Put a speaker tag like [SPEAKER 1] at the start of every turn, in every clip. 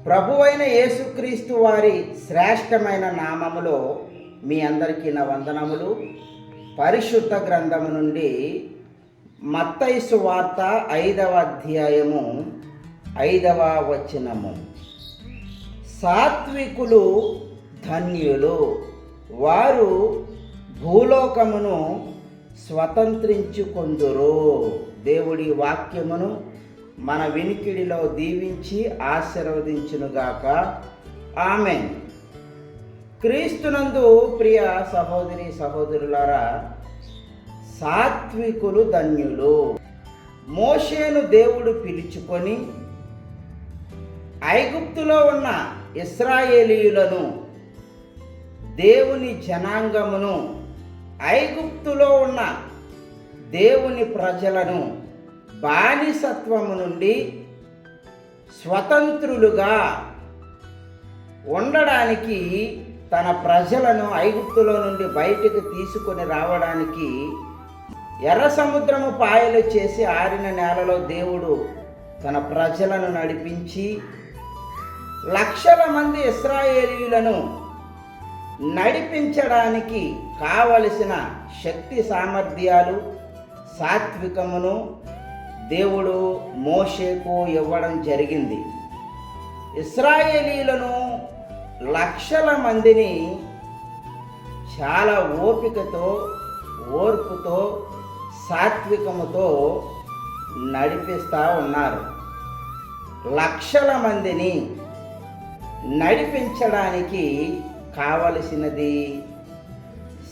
[SPEAKER 1] ప్రభువైన యేసుక్రీస్తు వారి శ్రేష్టమైన నామములో మీ అందరికీ నా వందనములు. పరిశుద్ధ గ్రంథము నుండి మత్తయి సువార్త 5వ అధ్యాయము 5వ వచనము. సాత్వికులు ధన్యులు, వారు భూలోకమును స్వతంత్రించుకొందురు. దేవుడి వాక్యమును మన వినికిడిలో దీవించి ఆశీర్వదించునుగాక. ఆమేన్. క్రీస్తునందు ప్రియ సహోదరి సహోదరులారా, సాత్వికులు ధన్యులు. మోషేను దేవుడు పిలుచుకొని ఐగుప్తులో ఉన్న ఇశ్రాయేలీయులను, దేవుని జనాంగమును, ఐగుప్తులో ఉన్న దేవుని ప్రజలను బానిసత్వము నుండి స్వతంత్రులుగా ఉండడానికి, తన ప్రజలను ఐగుప్తులో నుండి బయటకు తీసుకొని రావడానికి ఎర్ర సముద్రము పాయలు చేసి ఆరిన నేలలో దేవుడు తన ప్రజలను నడిపించి లక్షల మంది ఇశ్రాయేలీయులను నడిపించడానికి కావలసిన శక్తి సామర్థ్యాలు, సాత్వికమును దేవుడు మోషేకు ఇవ్వడం జరిగింది. ఇశ్రాయేలీయులను లక్షల మందిని చాలా ఓపికతో, ఓర్పుతో, సాత్వికముతో నడిపిస్తూ ఉన్నారు. లక్షల మందిని నడిపించడానికి కావలసినది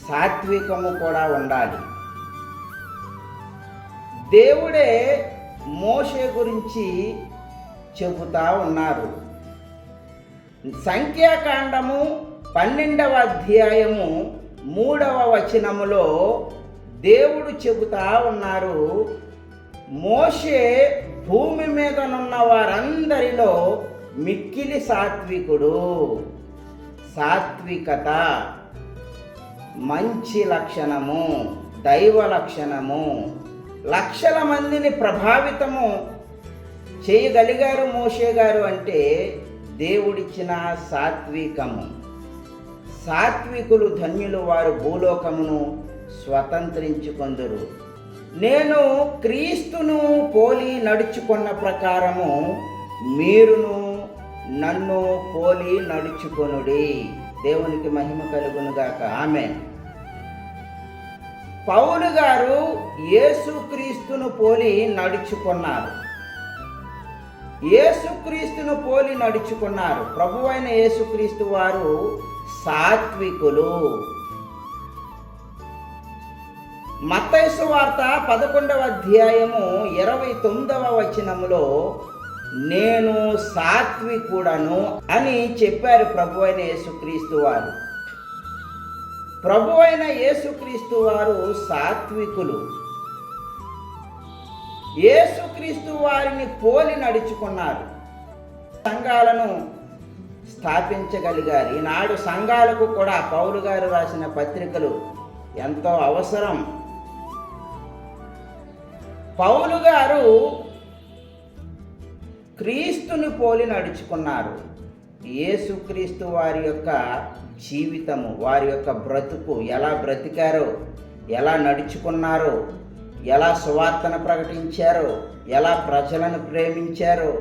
[SPEAKER 1] సాత్వికము కూడా ఉండాలి. దేవుడే మోషే గురించి చెబుతా ఉన్నారు. సంఖ్యాకాండము 12వ అధ్యాయము 3వ వచనములో దేవుడు చెబుతా ఉన్నారు, మోషే భూమి మీదనున్న వారందరిలో మిక్కిలి సాత్వికుడు. సాత్వికత మంచి లక్షణము, దైవ లక్షణము. లక్షల మందిని ప్రభావితము చేయగలిగారు మోషే గారు అంటే దేవుడిచ్చిన సాత్వికము. సాత్వికులు ధన్యులు, వారు భూలోకమును స్వతంత్రించుకొందురు. నేను క్రీస్తును పోలి నడుచుకున్న ప్రకారము మీరును నన్ను పోలి నడుచుకొనుడి. దేవునికి మహిమ కలుగునుగాక. ఆమేన్. పౌలు గారు యేసుక్రీస్తును పోలి నడుచుకున్నారు. యేసుక్రీస్తును పోలి నడుచుకున్నారు. ప్రభువైన యేసుక్రీస్తు వారు సాత్వికులు. మత్తయి సువార్త 11వ అధ్యాయము 29వ వచనములో నేను సాత్వికుడను అని చెప్పారు ప్రభువైన యేసుక్రీస్తు వారు. ప్రభువైన యేసుక్రీస్తు వారు సాత్వికులు. యేసుక్రీస్తు వారిని పోలి నడుచుకున్నారు. సంఘాలను స్థాపించగలిగారు. ఈనాడు సంఘాలకు కూడా పౌలు గారు రాసిన పత్రికలు ఎంతో అవసరం. పౌలు గారు క్రీస్తుని పోలి నడుచుకున్నారు. యేసుక్రీస్తు వారి యొక్క జీవితము, వారి యొక్క బ్రతుకు, ఎలా బ్రతికారో, ఎలా నడుచుకున్నారో, ఎలా సువార్తను ప్రకటించారో, ఎలా ప్రజలను ప్రేమించారో,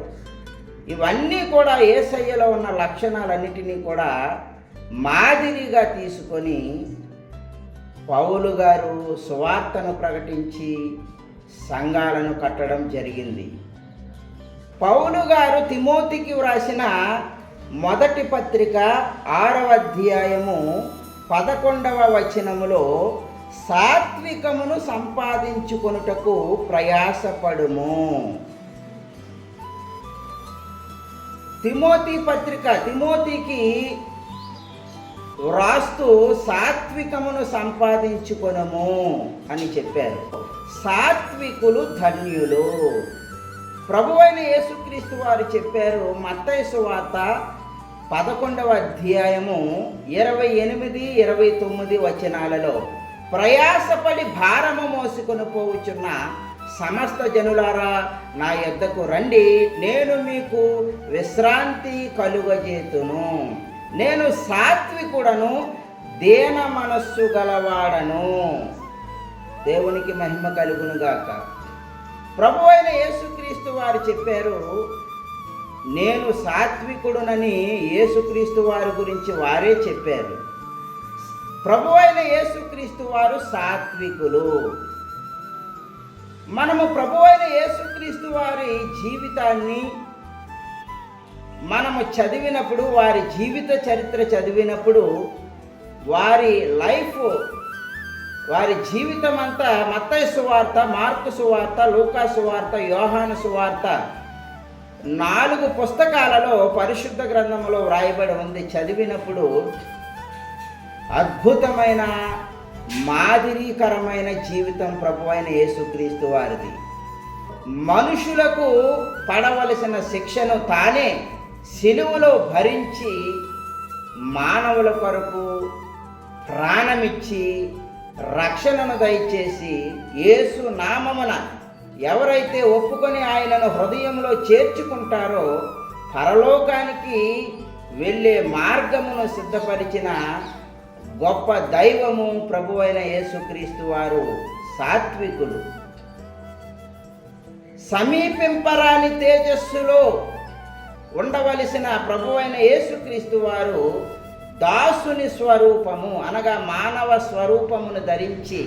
[SPEAKER 1] ఇవన్నీ కూడా యేసయ్యలో ఉన్న లక్షణాలన్నిటినీ కూడా మాదిరిగా తీసుకొని పౌలు గారు సువార్తను ప్రకటించి సంఘాలను కట్టడం జరిగింది. పౌలు గారు తిమోతికి వ్రాసిన మొదటి పత్రిక 6వ అధ్యాయము 11వ వచనములో సాత్వికమును సంపాదించుకొనుటకు ప్రయాసపడుము. తిమోతి పత్రిక తిమోతికి వ్రాస్తూ సాత్వికమును సంపాదించుకొనుము అని చెప్పారు. సాత్వికులు ధన్యులు. ప్రభువైన యేసుక్రీస్తు వారు చెప్పారు మత్తయి సువార్త 11వ అధ్యాయము 28, 29 వచనాలలో, ప్రయాసపడి భారము మోసుకొని పోవుచున్న సమస్త జనులారా నా యొద్దకు రండి, నేను మీకు విశ్రాంతి కలుగజేతును. నేను సాత్వికుడను, దీన మనస్సు గలవాడను. దేవునికి మహిమ కలుగునుగాక. ప్రభు అయిన యేసుక్రీస్తు వారు చెప్పారు, నేను సాత్వికుడునని యేసుక్రీస్తు వారి గురించి వారే చెప్పారు. ప్రభు అయిన యేసుక్రీస్తు వారు సాత్వికులు. మనము ప్రభు అయిన యేసుక్రీస్తు వారి జీవితాన్ని మనము చదివినప్పుడు, వారి జీవిత చరిత్ర చదివినప్పుడు, వారి లైఫ్, వారి జీవితం అంతా మత్తయి సువార్త, మార్కు సువార్త, లూకా సువార్త, యోహాను సువార్త 4 పుస్తకాలలో పరిశుద్ధ గ్రంథంలో వ్రాయబడి ఉంది. చదివినప్పుడు అద్భుతమైన మాదిరికరమైన జీవితం ప్రభు అయిన యేసుక్రీస్తు వారిది. మనుషులకు పడవలసిన శిక్షను తానే సిలువలో భరించి మానవుల కొరకు ప్రాణమిచ్చి రక్షణను దయచేసి, యేసు నామమున ఎవరైతే ఒప్పుకొని ఆయనను హృదయంలో చేర్చుకుంటారో పరలోకానికి వెళ్ళే మార్గమును సిద్ధపరిచిన గొప్ప దైవము ప్రభు అయిన యేసుక్రీస్తు వారు. సాత్వికులు. సమీపింపరాని తేజస్సులో ఉండవలసిన ప్రభు అయిన యేసుక్రీస్తు వారు దాసుని స్వరూపము అనగా మానవ స్వరూపమును ధరించి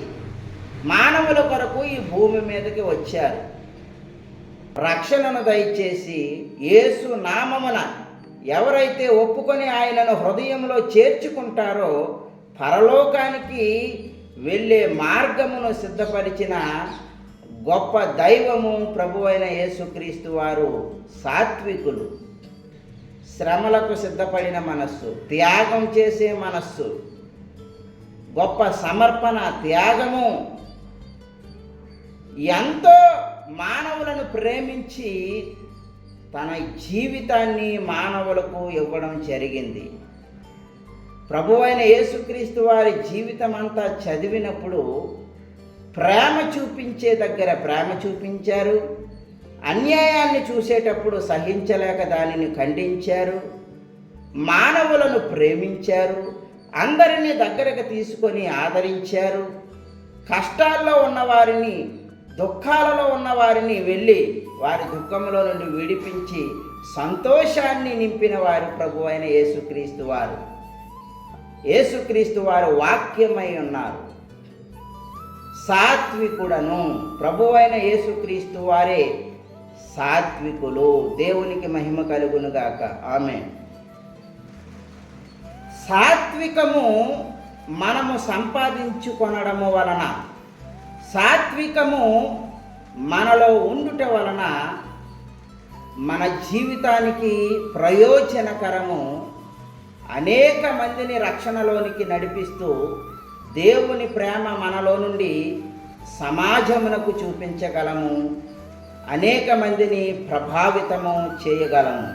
[SPEAKER 1] మానవుల కొరకు ఈ భూమి మీదకి వచ్చారు. రక్షణను దయచేసి యేసు నామమున ఎవరైతే ఒప్పుకొని ఆయనను హృదయంలో చేర్చుకుంటారో పరలోకానికి వెళ్ళే మార్గమును సిద్ధపరిచిన గొప్ప దైవము ప్రభు అయిన యేసుక్రీస్తు వారు. సాత్వికులు. శ్రమలకు సిద్ధపడిన మనస్సు, త్యాగం చేసే మనస్సు, గొప్ప సమర్పణ, త్యాగము. ఎంతో మానవులను ప్రేమించి తన జీవితాన్ని మానవులకు ఇవ్వడం జరిగింది. ప్రభు అయిన యేసుక్రీస్తు వారి జీవితం అంతా చదివినప్పుడు ప్రేమ చూపించే దగ్గర ప్రేమ చూపించారు, అన్యాయాన్ని చూసేటప్పుడు సహించలేక దానిని ఖండించారు, మానవులను ప్రేమించారు, అందరినీ దగ్గరకు తీసుకొని ఆదరించారు, కష్టాల్లో ఉన్నవారిని, దుఃఖాలలో ఉన్నవారిని వెళ్ళి వారి దుఃఖంలో నుండి విడిపించి సంతోషాన్ని నింపిన వారు ప్రభు అయిన యేసుక్రీస్తు వారు. యేసుక్రీస్తు వారు వాక్యమై ఉన్నారు. సాత్వికుడను. ప్రభు అయిన యేసుక్రీస్తు వారే సాత్వికులు. దేవునికి మహిమ కలుగునుగాక. ఆమేన్. సాత్వికము మనము సంపాదించుకొనడము వలన, సాత్వికము మనలో ఉండుట వలన మన జీవితానికి ప్రయోజనకరము. అనేక మందిని రక్షణలోనికి నడిపిస్తూ దేవుని ప్రేమ మనలో నుండి సమాజమునకు చూపించగలము, అనేక మందిని ప్రభావితము చేయగలము.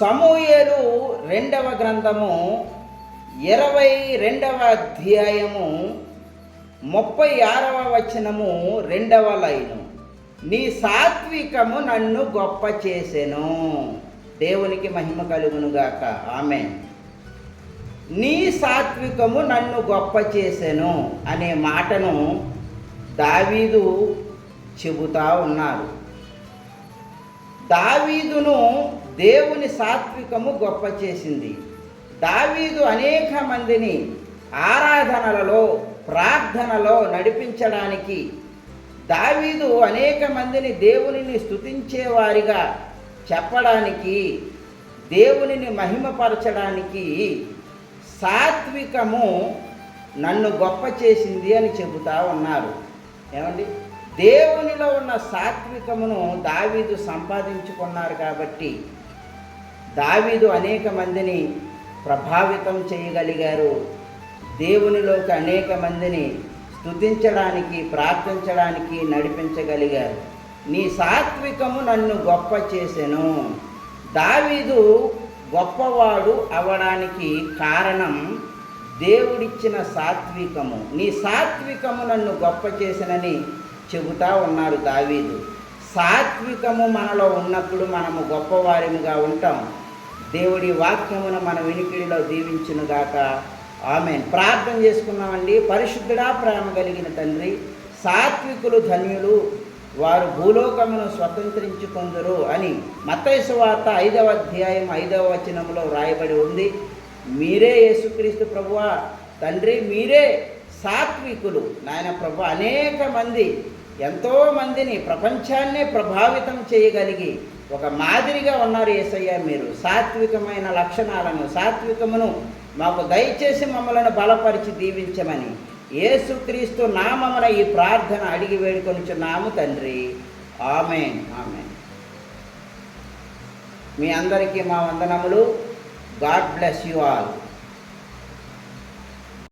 [SPEAKER 1] సమూయేలు 2వ గ్రంథము 22వ అధ్యాయము 36వ వచనము 2వ లైను. నీ సాత్వికము నన్ను గొప్ప చేసెను. దేవునికి మహిమ కలుగునుగాక. ఆమేన్. నీ సాత్వికము నన్ను గొప్ప చేసెను అనే మాటను దావీదు చెబుతా ఉన్నారు. దావీదును దేవుని సాత్వికము గొప్ప చేసింది. దావీదు అనేక మందిని ఆరాధనలలో, ప్రార్థనలో నడిపించడానికి, దావీదు అనేక మందిని దేవునిని స్తుతించేవారిగా చెప్పడానికి, దేవునిని మహిమపరచడానికి సాత్వికము నన్ను గొప్ప చేసింది అని చెబుతా ఉన్నారు. ఏమండి? దేవునిలో ఉన్న సాత్వికమును దావీదు సంపాదించుకున్నారు కాబట్టి దావీదు అనేక మందిని ప్రభావితం చేయగలిగారు. దేవునిలోకి అనేక మందిని స్తుతించడానికి, ప్రార్థించడానికి నడిపించగలిగారు. నీ సాత్వికము నన్ను గొప్ప చేసెను. దావీదు గొప్పవాడు అవడానికి కారణం దేవుడిచ్చిన సాత్వికము. నీ సాత్వికము నన్ను గొప్ప చేసెనని చెబుతా ఉన్నారు దావీదు. సాత్వికము మనలో ఉన్నప్పుడు మనము గొప్పవారిగా ఉంటాం. దేవుడి వాక్యమును మన వినికిడిలో దీవించునుగాక. ఆమేన్. ప్రార్థన చేసుకున్నామండి. పరిశుద్ధుడా, ప్రేమ కలిగిన తండ్రి, సాత్వికులు ధన్యులు, వారు భూలోకమును స్వతంత్రించుకొందురు అని మత్తయి సువార్త 5వ అధ్యాయం 5వ వచనంలో వ్రాయబడి ఉంది. మీరే యేసుక్రీస్తు ప్రభువా తండ్రి, మీరే సాత్వికులు నాయన ప్రభు. అనేక మంది, ఎంతోమందిని, ప్రపంచాన్నే ప్రభావితం చేయగలిగి ఒక మాదిరిగా ఉన్నారు యేసయ్య. మీరు సాత్వికమైన లక్షణాలను, సాత్వికమును మాకు దయచేసి మమ్మల్ని బలపరిచి దీవించమని యేసుక్రీస్తు నామమున ఈ ప్రార్థన అడిగి వేడుకొనుచున్నాము తండ్రి. ఆమేన్. ఆమేన్. మీ అందరికీ మా వందనములు. God bless you all.